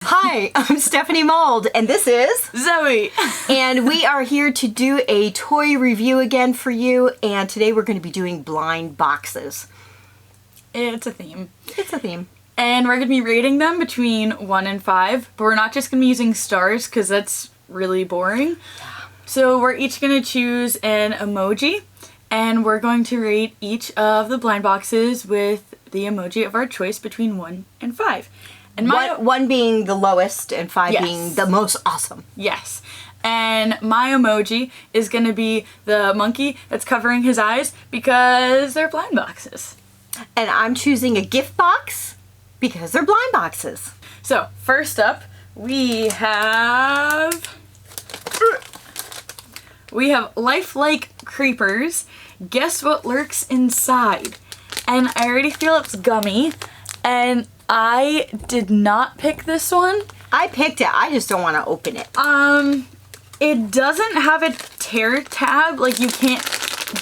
Hi, I'm Stephanie Mold, and this is Zoe. And we are here to do a toy review again for you, and today we're going to be doing blind boxes. It's a theme. It's a theme. And we're going to be rating them between 1 and 5, but we're not just going to be using stars because that's really boring. So we're each going to choose an emoji, and we're going to rate each of the blind boxes with the emoji of our choice between 1 and 5. And one being the lowest and 5 Yes. being the most awesome. Yes. And my emoji is going to be the monkey that's covering his eyes because they're blind boxes. And I'm choosing a gift box because they're blind boxes. So, first up, we have lifelike creepers. Guess what lurks inside? And I already feel it's gummy, and I did not pick this one. I picked it. I just don't want to open it. It doesn't have a tear tab, like you can't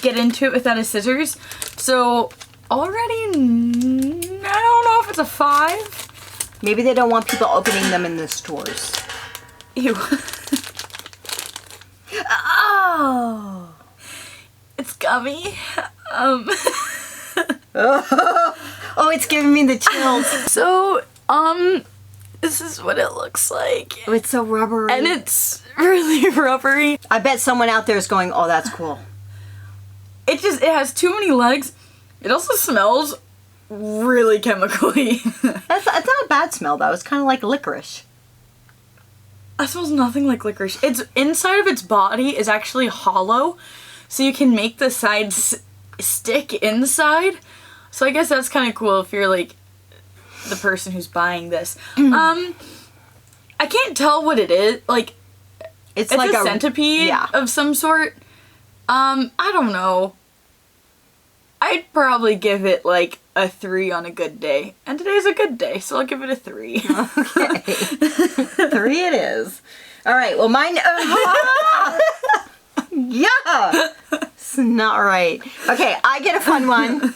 get into it without a scissors. So already, I don't know if it's a 5. Maybe they don't want people opening them in the stores. Ew. Oh. It's gummy. Oh, it's giving me the chills. So, this is what it looks like. Oh, it's so rubbery. And it's really rubbery. I bet someone out there is going, oh, that's cool. It has too many legs. It also smells really chemically. That's not a bad smell, though. It's kind of like licorice. That smells nothing like licorice. It's inside of its body is actually hollow, so you can make the sides stick inside. So I guess that's kind of cool if you're like the person who's buying this. I can't tell what it is. Like, it's like a centipede of some sort. I don't know. I'd probably give it like a 3 on a good day. And today's a good day, so I'll give it a 3. Okay. 3 it is. All right, well mine... yeah! It's not right. Okay, I get a fun one.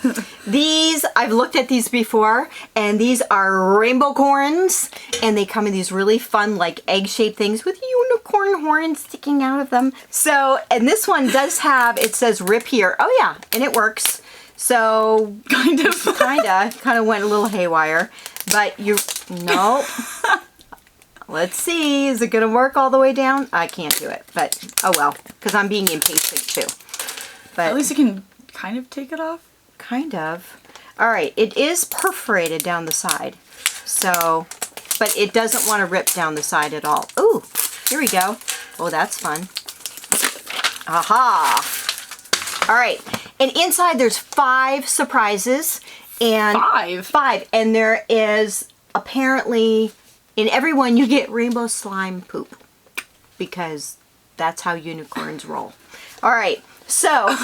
These, I've looked at these before, and these are Rainbocorns, and they come in these really fun, like, egg-shaped things with unicorn horns sticking out of them. So, and this one does have, it says rip here. Oh yeah, and it works. So, kind of went a little haywire, but no. Let's see, is it gonna work all the way down? I can't do it, but oh well, because I'm being impatient too. But at least you can kind of take it off. Kind of. All right, it is perforated down the side, so, but it doesn't want to rip down the side at all. Ooh, here we go. Oh, that's fun. Aha! All right, and inside there's 5 surprises. And 5, and there is apparently, in every one you get rainbow slime poop, because that's how unicorns roll. All right, so.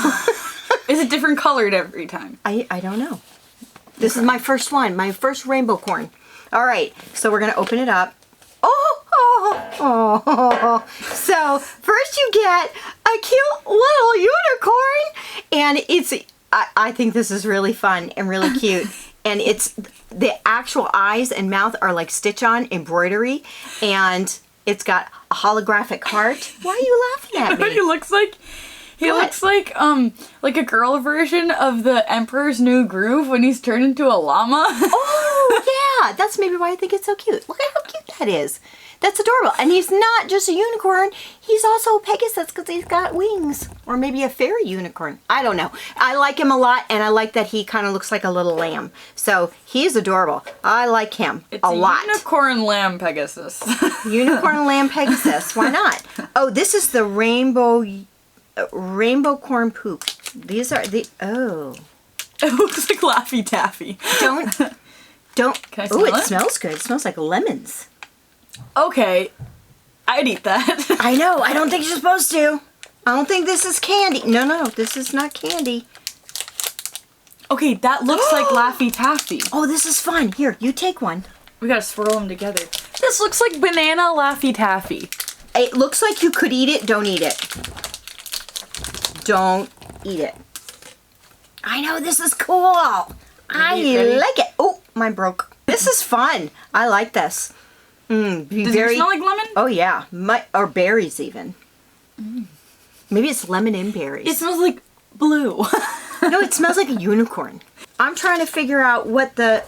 Is it different colored every time? I don't know. This is my first one, my first Rainbocorn. All right, so we're going to open it up. Oh. So first you get a cute little unicorn, and it's, I think this is really fun and really cute. And it's, the actual eyes and mouth are like stitch-on embroidery, and it's got a holographic heart. Why are you laughing at me? He looks like a girl version of the Emperor's New Groove when he's turned into a llama. Oh yeah, that's maybe why I think it's so cute. Look at how cute that is. That's adorable. And he's not just a unicorn, he's also a Pegasus because he's got wings. Or maybe a fairy unicorn. I don't know. I like him a lot, and I like that he kind of looks like a little lamb. So he's adorable. I like him a lot. Unicorn lamb Pegasus. Unicorn lamb Pegasus. Why not? Oh, this is the Rainbocorn poop. These are the, oh. It looks like Laffy Taffy. Don't. Can I smell it? It smells good. It smells like lemons. Okay, I'd eat that. I know, I don't think you're supposed to. I don't think this is candy. No, this is not candy. Okay, that looks like Laffy Taffy. Oh, this is fun. Here, you take one. We gotta swirl them together. This looks like banana Laffy Taffy. It looks like you could eat it. Don't eat it. Don't eat it. I know, this is cool. I like it. Oh, mine broke. This is fun. I like this. Be Does it smell like lemon? Oh yeah, or berries even. Maybe it's lemon and berries. It smells like blue. No, it smells like a unicorn. I'm trying to figure out what the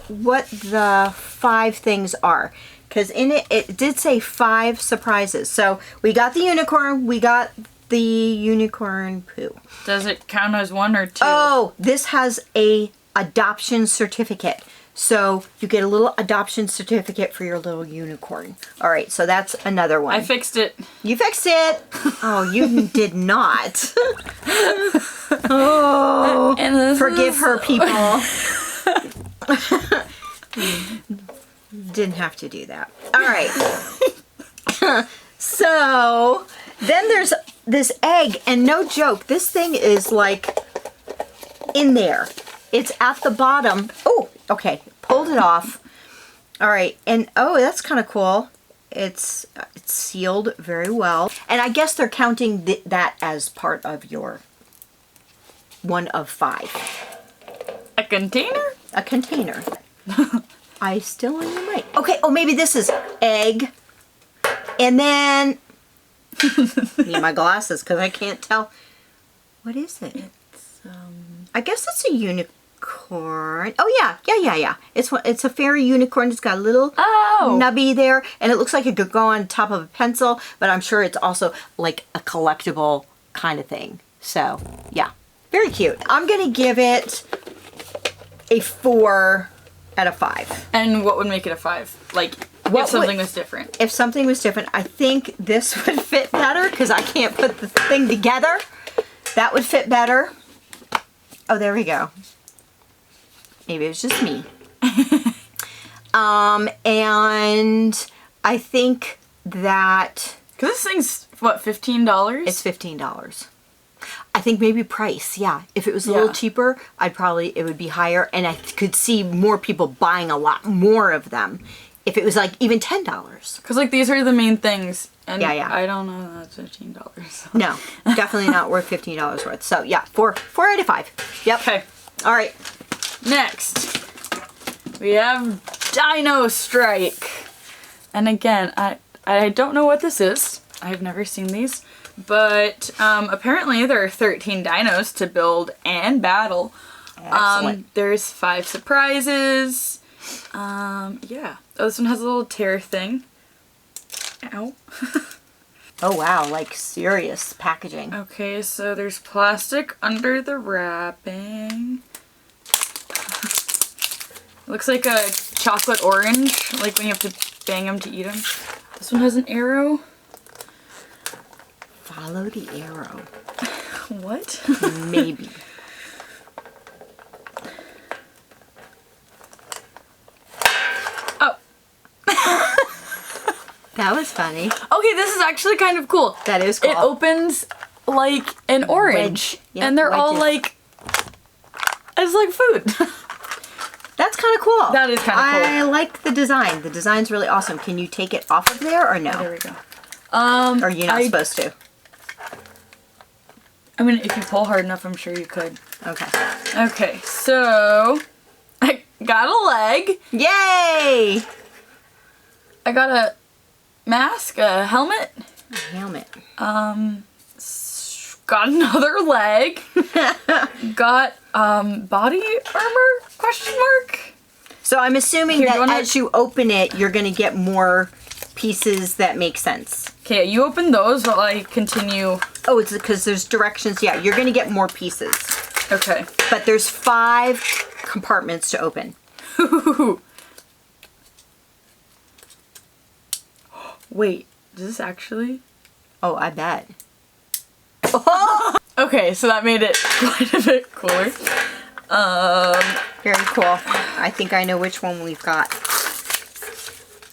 5 things are. Because in it did say 5 surprises. So we got the unicorn, we got the unicorn poo. Does it count as 1 or 2? Oh, this has a adoption certificate. So you get a little adoption certificate for your little unicorn. All right, so that's another one. I fixed it. You fixed it. Oh, you did not. Oh, And forgive her, people. Didn't have to do that. All right. So then there's this egg, and no joke, this thing is like in there. It's at the bottom. Oh, okay. Pulled it off. All right, and oh, that's kind of cool. It's sealed very well, and I guess they're counting that as part of your 1 of 5. A container? A container. I still am right. Okay, oh, maybe this is egg. And then, need my glasses because I can't tell. What is it? It's, I guess it's a unicorn. Oh, yeah. It's a fairy unicorn. It's got a little nubby there. And it looks like it could go on top of a pencil. But I'm sure it's also like a collectible kind of thing. So, yeah. Very cute. I'm going to give it a 4 out of 5. And what would make it a 5? Like, if something was different. If something was different, I think this would fit better because I can't put the thing together. That would fit better. Oh, there we go. Maybe it was just me. And I think that... Because this thing's, what, $15? It's $15. I think maybe price, yeah. If it was a little cheaper, it would be higher, and I could see more people buying a lot more of them if it was like even $10. Because like these are the main things, and yeah. I don't know that's $15. No, definitely not worth $15 worth. So yeah, 4 out of 5. Yep. Okay. All right. Next, we have Dino Strike, and again, I don't know what this is. I've never seen these. But apparently there are 13 dinos to build and battle. Excellent. There's 5 surprises. Yeah. Oh, this one has a little tear thing. Ow. Oh wow, like serious packaging. Okay, so there's plastic under the wrapping. Looks like a chocolate orange, like when you have to bang them to eat them. This one has an arrow. Follow the arrow. What? Maybe. Oh. That was funny. Okay, this is actually kind of cool. That is cool. It opens like an orange. Yep, and they're all wedges. like, it's like food. That's kind of cool. That is kind of cool. I like the design. The design's really awesome. Can you take it off of there or no? Oh, there we go. Or you're not supposed to? I mean, if you pull hard enough, I'm sure you could. Okay. Okay, so I got a leg. Yay! I got a mask, a helmet. A helmet. Got another leg. Got body armor? Question mark. So I'm assuming Here, that as you open it, you're going to get more pieces that make sense. Okay, you open those while I continue. Oh, it's because there's directions. Yeah, you're going to get more pieces. Okay. But there's 5 compartments to open. Wait, does this actually? Oh, I bet. Okay, so that made it quite a bit cooler. Very cool. I think I know which one we've got.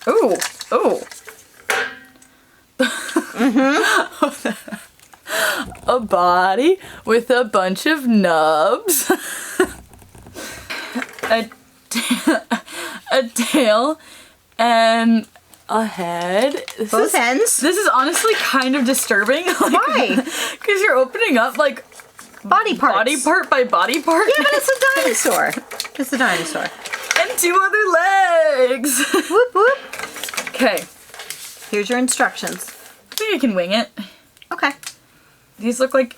Ooh, ooh. A body with a bunch of nubs. a tail and a head. Both ends? This is honestly kind of disturbing. Why? Because you're opening up like Body parts. body part by body part. Yeah, but it's a dinosaur. It's a dinosaur. And 2 other legs. Whoop whoop. Okay, Here's your instructions. I think I can wing it. Okay. These look like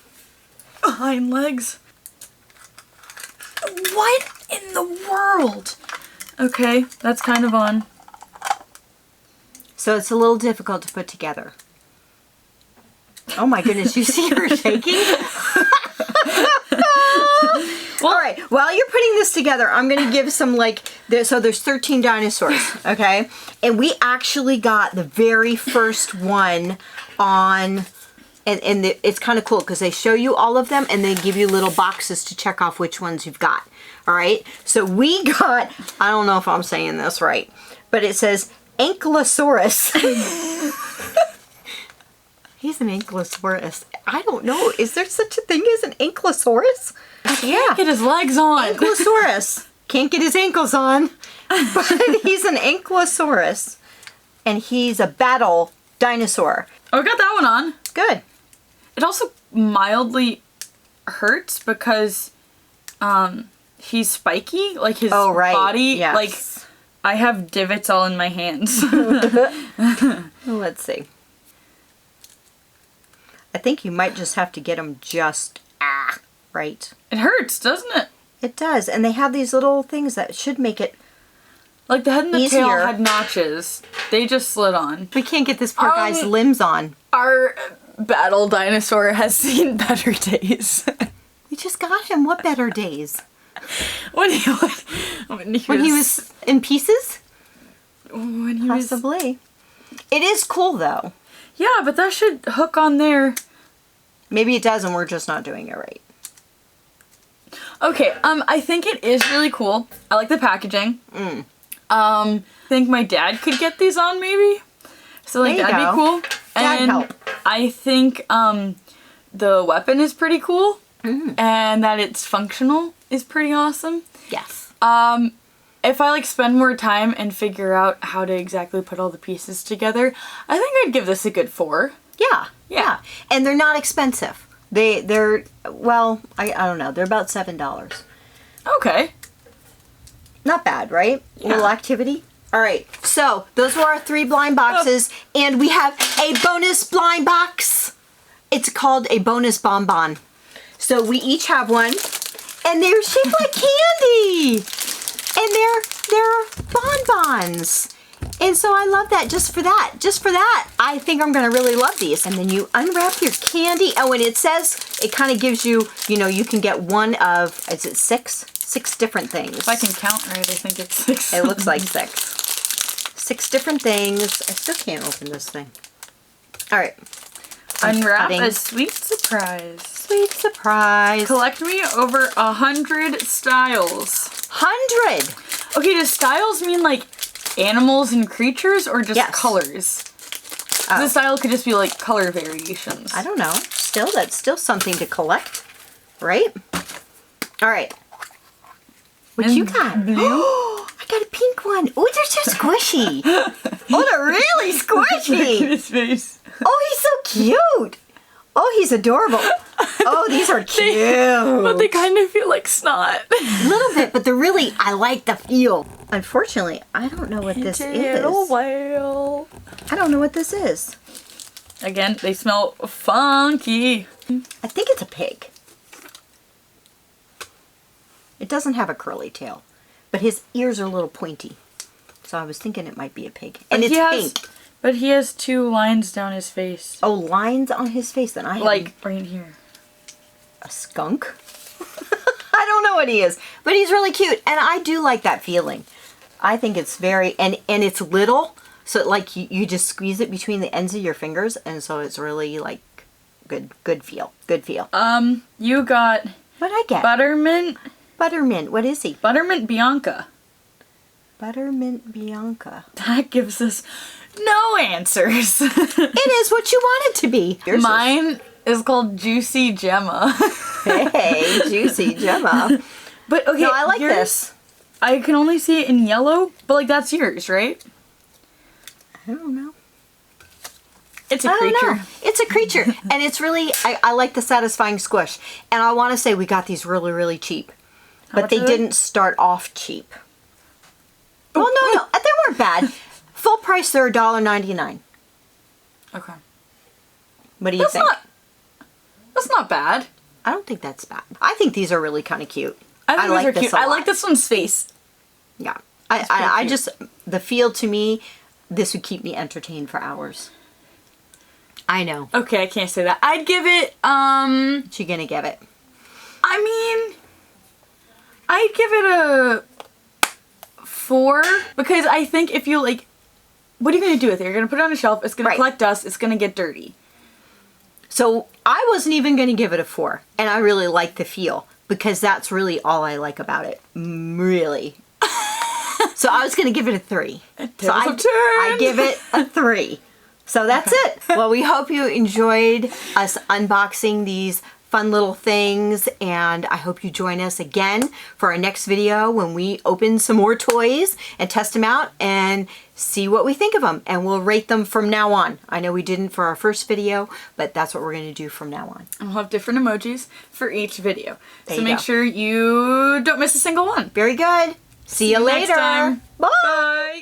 hind legs. What in the world? Okay, that's kind of on. So it's a little difficult to put together. Oh my goodness, you see her shaking? All right, while you're putting this together, I'm going to give some so there's 13 dinosaurs, okay? And we actually got the very first one on, it's kind of cool because they show you all of them and they give you little boxes to check off which ones you've got, all right? So we got, I don't know if I'm saying this right, but it says Ankylosaurus. He's an Ankylosaurus. I don't know, is there such a thing as an Ankylosaurus? Yeah. Get his legs on. Ankylosaurus. Can't get his ankles on. But he's an Ankylosaurus. And he's a battle dinosaur. Oh, I got that one on. Good. It also mildly hurts because he's spiky. Like his body. Yes. Like I have divots all in my hands. Let's see. I think you might just have to get them just right. It hurts, doesn't it? It does. And they have these little things that should make it like the head and the easier. tail had notches. They just slid on. We can't get this poor guy's limbs on. Our battle dinosaur has seen better days. We just got him. What better days? When he was in pieces? When he Possibly. It is cool though. Yeah, but that should hook on there. Maybe it does and we're just not doing it right. Okay, I think it is really cool. I like the packaging. I think my dad could get these on maybe. So like that'd be cool. Dad And help. I think the weapon is pretty cool. And that it's functional is pretty awesome. Yes. If I like spend more time and figure out how to exactly put all the pieces together, I think I'd give this a good 4. Yeah. And they're not expensive. They're well, I don't know. They're about $7. Okay. Not bad, right? Yeah. Little activity. All right. So those were our 3 blind boxes, and we have a bonus blind box. It's called a bonus bonbon. So we each have one, and they're shaped like candy, and they're bonbons. And so I love that just for that. Just for that, I think I'm going to really love these. And then you unwrap your candy. Oh, and it says, it kind of gives you, you can get one of, is it 6? 6 different things. If I can count right, I think it's 6. It looks like 6. 6 different things. I still can't open this thing. All right. Unwrap cutting. a sweet surprise. Sweet surprise. Collect me over 100 styles. 100. Okay, does styles mean like animals and creatures or just colors? The style could just be like color variations. I don't know. Still, that's still something to collect, right? All right. What you got? Blue? I got a pink one. Oh, they're so squishy. Oh, they're really squishy. Look at his face. Oh, he's so cute. Oh, he's adorable. Oh, these are cute. But they kind of feel like snot. A little bit, but they're really, I like the feel. Unfortunately, I don't know what this is. Whale. I don't know what this is. Again, they smell funky. I think it's a pig. It doesn't have a curly tail, but his ears are a little pointy. So I was thinking it might be a pig. And it's pink. But he has 2 lines down his face. Oh, lines on his face that I have. Like right here. A skunk? I don't know what he is, but he's really cute. And I do like that feeling. I think it's very, and it's little, so like you just squeeze it between the ends of your fingers, and so it's really like good feel. Good feel. You got What'd I get? Buttermint. Buttermint. What is he? Buttermint Bianca. Buttermint Bianca. That gives us no answers. It is what you want it to be. Mine is called Juicy Gemma. Hey, Juicy Gemma. But okay, No, I like yours, this. I can only see it in yellow, but like that's yours, right? I don't know. It's a I don't creature. know. It's a creature. And it's really, I like the satisfying squish. And I want to say we got these really, really cheap. But much they are they? didn't start off cheap. Well, no, they weren't bad. Full price, they're $1.99. Okay. What do you think? That's not bad. I don't think that's bad. I think these are really kind of cute. I think like these are this cute. a I lot. like this one's face. Yeah. pretty I cute. just, the feel to me, this would keep me entertained for hours. I know. Okay, I can't say that. I'd give it, What you gonna give it? I mean, I'd give it a 4 because I think if you like, what are you gonna do with it? You're gonna put it on a shelf. It's gonna Right. collect dust. It's gonna get dirty. So I wasn't even gonna give it a 4, and I really like the feel because that's really all I like about it. Really. So I was gonna give it a 3. So I give it a 3. So that's it. Well, we hope you enjoyed us unboxing these fun little things, and I hope you join us again for our next video when we open some more toys and test them out and see what we think of them, and we'll rate them from now on. I know we didn't for our first video, but that's what we're going to do from now on. And we'll have different emojis for each video. There So you make go. sure you don't miss a single one. Very good. See you you next later. time. Bye. Bye.